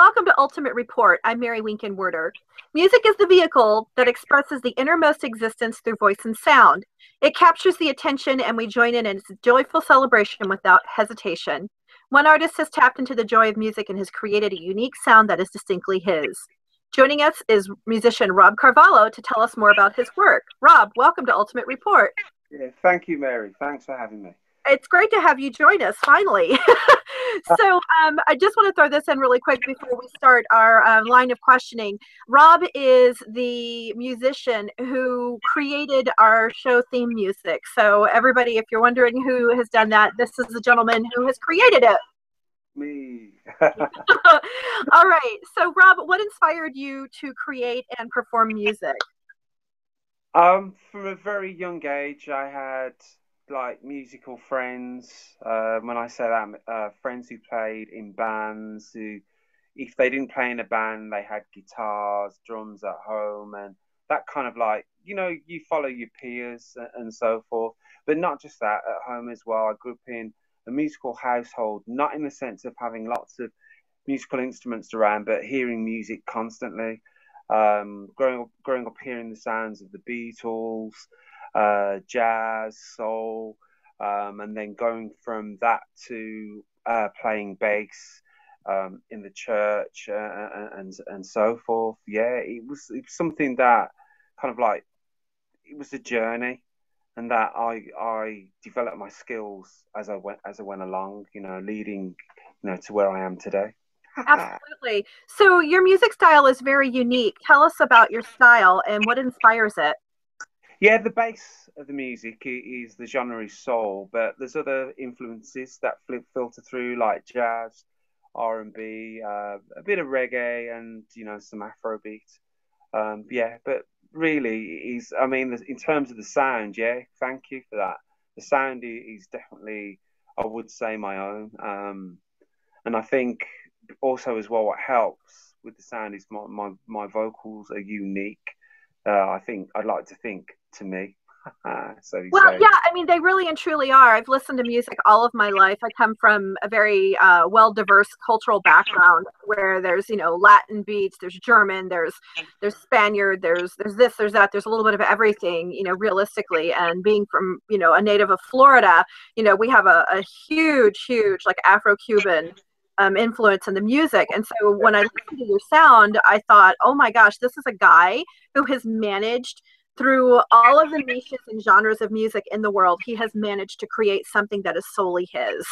Welcome to Ultimate Report. I'm Mary Winkenwerder. Music is the vehicle that expresses the innermost existence through voice and sound. It captures the attention and we join in its joyful celebration without hesitation. One artist has tapped into the joy of music and has created a unique sound that is distinctly his. Joining us is musician Rob Carvalho to tell us more about his work. Rob, welcome to Ultimate Report. Yeah, thank you, Mary. Thanks for having me. It's great to have you join us finally. So I just want to throw this in really quick before we start our line of questioning. Rob is the musician who created our show theme music. So everybody, if you're wondering who has done that, this is the gentleman who has created it. Me. All right. So Rob, what inspired you to create and perform music? From a very young age, I had like musical friends. When I say that, friends who played in bands, who, if they didn't play in a band, they had guitars, drums at home, and that kind of like, you follow your peers and so forth. But not just that, at home as well. I grew up in a musical household, not in the sense of having lots of musical instruments around, but hearing music constantly. Growing up hearing the sounds of the Beatles, jazz, soul, and then going from that to playing bass in the church and so forth. Yeah, it was something that kind of like, it was a journey, and that I developed my skills as I went along. Leading to where I am today. Absolutely. So your music style is very unique. Tell us about your style and what inspires it. Yeah, the base of the music is the genre is soul, but there's other influences that filter through, like jazz, R&B, a bit of reggae, and some Afrobeat. Yeah, but really, is I mean, in terms of the sound, yeah, thank you for that. The sound is definitely, I would say, my own. And I think also as well, what helps with the sound is my vocals are unique. I think I'd like to think to me. So you Well, say. yeah, I mean, they really and truly are. I've listened to music all of my life. I come from a very well diverse cultural background where there's, Latin beats, there's German, there's Spaniard, there's this, there's that, there's a little bit of everything, realistically. And being from, a native of Florida, we have a huge, huge like Afro-Cuban influence in the music. And so when I listened to your sound, I thought, oh my gosh, this is a guy who has managed through all of the niches and genres of music in the world, he has managed to create something that is solely his.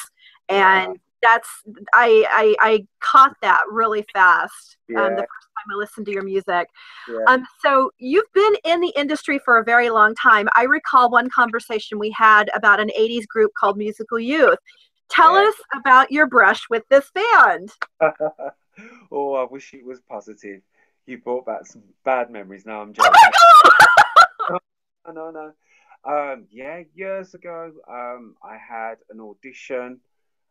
Yeah, And that's I caught that really fast the yeah, first time I listened to your music. yeah, So you've been in the industry for a very long time. I recall one conversation we had about an 80s group called Musical Youth. Tell yeah. us about your brush with this band. Oh, I wish it was positive. You brought back some bad memories. No, I'm Oh my joking. God! No, no. Yeah, years ago, I had an audition.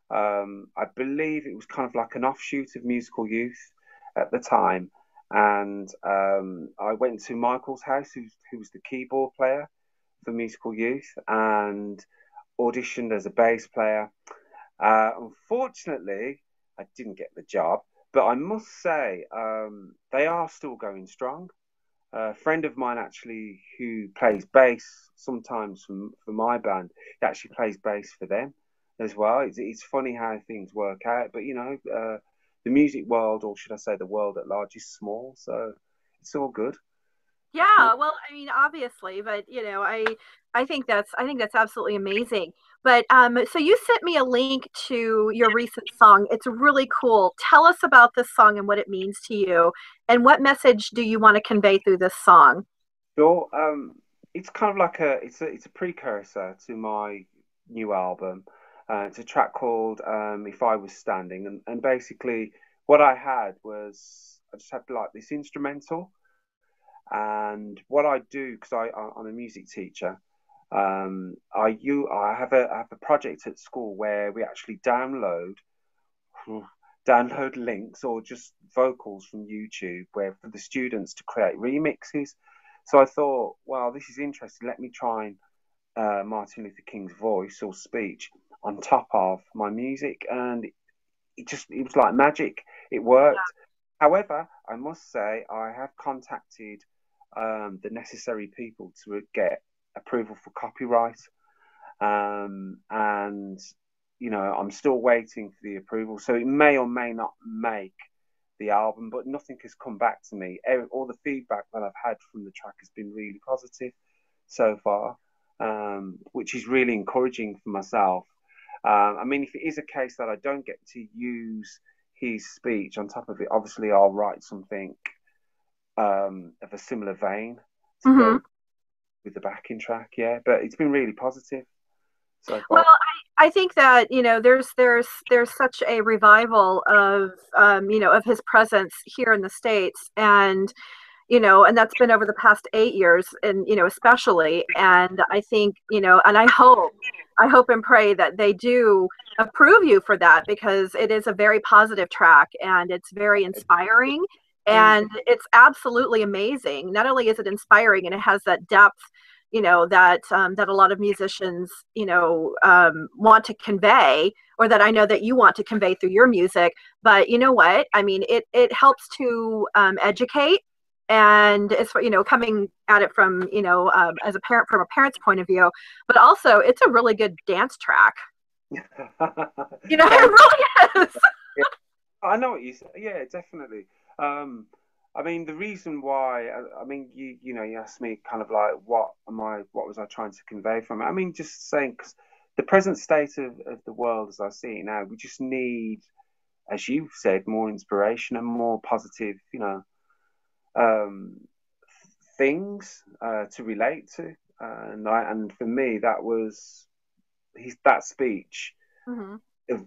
I believe it was kind of like an offshoot of Musical Youth at the time, and I went to Michael's house, who was the keyboard player for Musical Youth, and auditioned as a bass player. Unfortunately, I didn't get the job, but I must say, they are still going strong. A friend of mine actually who plays bass sometimes for my band, he actually plays bass for them as well. It's funny how things work out, but the music world, or should I say the world at large, is small, so it's all good. Yeah, well, I mean, obviously, but I think that's absolutely amazing. But so you sent me a link to your recent song. It's really cool. Tell us about this song and what it means to you, and what message do you want to convey through this song? Sure. It's kind of like it's a precursor to my new album. It's a track called "If I Was Standing," and basically what I had was I just had like this instrumental, and what I do, because I'm a music teacher, I have a project at school where we actually download links or just vocals from YouTube, where for the students to create remixes. So I thought, well, this is interesting. Let me try and Martin Luther King's voice or speech on top of my music, and it was like magic. It worked. However, I must say I have contacted the necessary people to get approval for copyright, and I'm still waiting for the approval. So it may or may not make the album, but nothing has come back to me. All the feedback that I've had from the track has been really positive so far, which is really encouraging for myself. I mean, if it is a case that I don't get to use his speech on top of it, obviously I'll write something of a similar vein to Hmm. go with the backing track. Yeah, but it's been really positive so Well, far. I think that there's such a revival of of his presence here in the States, and and that's been over the past 8 years, and especially. And I think and I hope and pray that they do approve you for that, because it is a very positive track and it's very inspiring, Mm. and it's absolutely amazing. Not only is it inspiring and it has that depth, that a lot of musicians want to convey, or that I know that you want to convey through your music. But you know what? I mean, it helps to educate, and it's coming at it from as a parent, from a parent's point of view. But also it's a really good dance track. It Oh, really is. yeah. I know what you say. Yeah, definitely. Um, I mean, the reason why, I mean, you asked me kind of like, what was I trying to convey from it? I mean, just saying, because the present state of the world as I see it now, we just need, as you've said, more inspiration and more positive, um, things to relate to. And for me, that speech Hmm.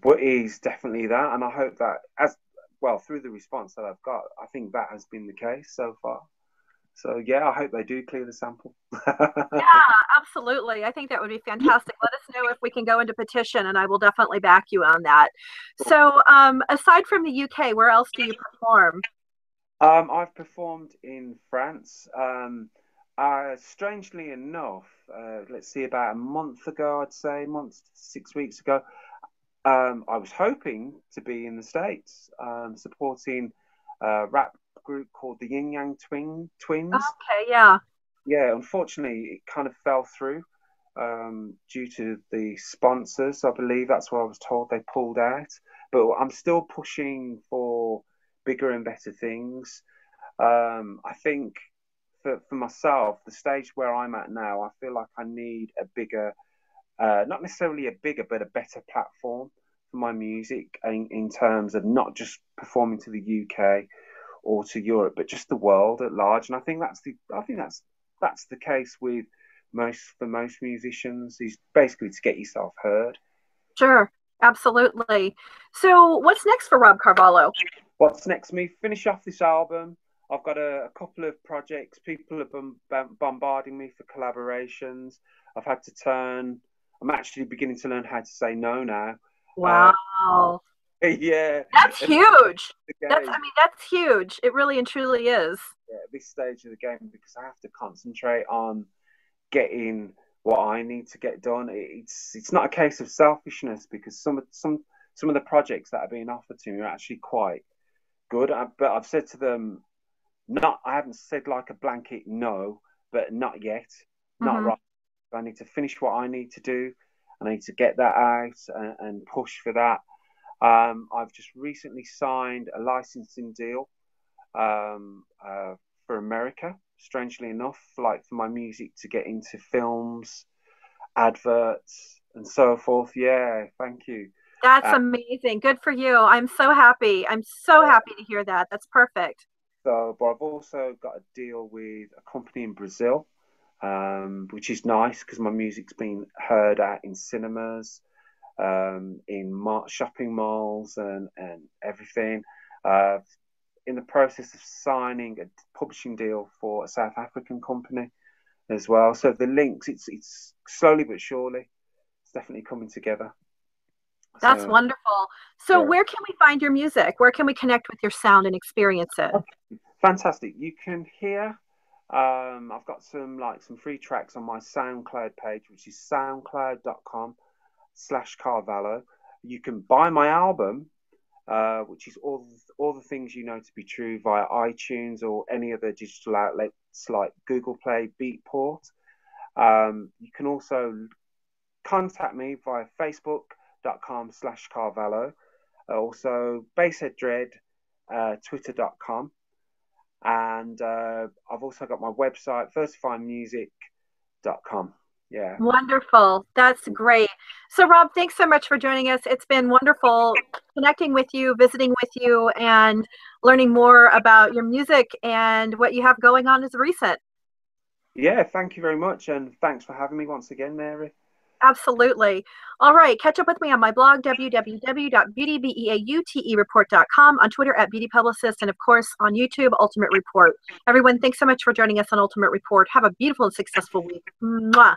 what is definitely that, and I hope that as well through the response that I've got, I think that has been the case so far. So yeah, I hope they do clear the sample. Yeah, absolutely. I think that would be fantastic. Let us know if we can go into petition, and I will definitely back you on that. So, aside from the UK, where else do you perform? I've performed in France. Strangely enough, let's see, about a month ago, I'd say, month 6 weeks ago, I was hoping to be in the States, supporting a rap group called the Yin Yang Twins. Okay, yeah. Yeah, unfortunately, it kind of fell through due to the sponsors. I believe that's what I was told. They pulled out, but I'm still pushing for bigger and better things. I think for myself, the stage where I'm at now, I feel like I need a bigger, not necessarily a bigger, but a better platform for my music in terms of not just performing to the UK or to Europe, but just the world at large. And I think that's the case with most musicians is basically to get yourself heard. Sure, absolutely. So, what's next for Rob Carvalho? What's next? Me finish off this album. I've got a couple of projects. People have been bombarding me for collaborations. I've had to turn. I'm actually beginning to learn how to say no now. Uh, Wow. yeah, That's at huge. the That's, I game, mean, that's huge. It really and truly is. at this stage of the game, because I have to concentrate on getting what I need to get done. It's not a case of selfishness because some of the projects that are being offered to me are actually quite good. But I've said to them, not I haven't said like a blanket no, but not yet, not Hmm. right. I need to finish what I need to do, and I need to get that out and push for that. I've just recently signed a licensing deal for America. Strangely enough, like for my music to get into films, adverts, and so forth. Yeah, thank you. That's Uh, amazing. Good for you. I'm so happy. I'm so happy to hear that. That's perfect. but I've also got a deal with a company in Brazil, which is nice because my music's been heard at in cinemas, in shopping malls, and everything. Uh, in the process of signing a publishing deal for a South African company as well. So the links, it's slowly but surely, it's definitely coming together. That's So wonderful. So, yeah, where can we find your music? Where can we connect with your sound and experience it? okay. Fantastic. You can hear. I've got some free tracks on my SoundCloud page, which is soundcloud.com/Carvalho. You can buy my album which is all the things you know to be true via iTunes or any other digital outlets like Google Play, Beatport. You can also contact me via facebook.com/Carvalho, also Bassheaddread, twitter.com. And I've also got my website, versifymusic.com. Yeah. Wonderful. That's great. So, Rob, thanks so much for joining us. It's been wonderful connecting with you, visiting with you, and learning more about your music and what you have going on as recent. Yeah, thank you very much. And thanks for having me once again, Mary. Absolutely. All right. Catch up with me on my blog, www.beautybeautereport.com, on Twitter @beautypublicist, and of course on YouTube, Ultimate Report. Everyone, thanks so much for joining us on Ultimate Report. Have a beautiful and successful week. Mwah.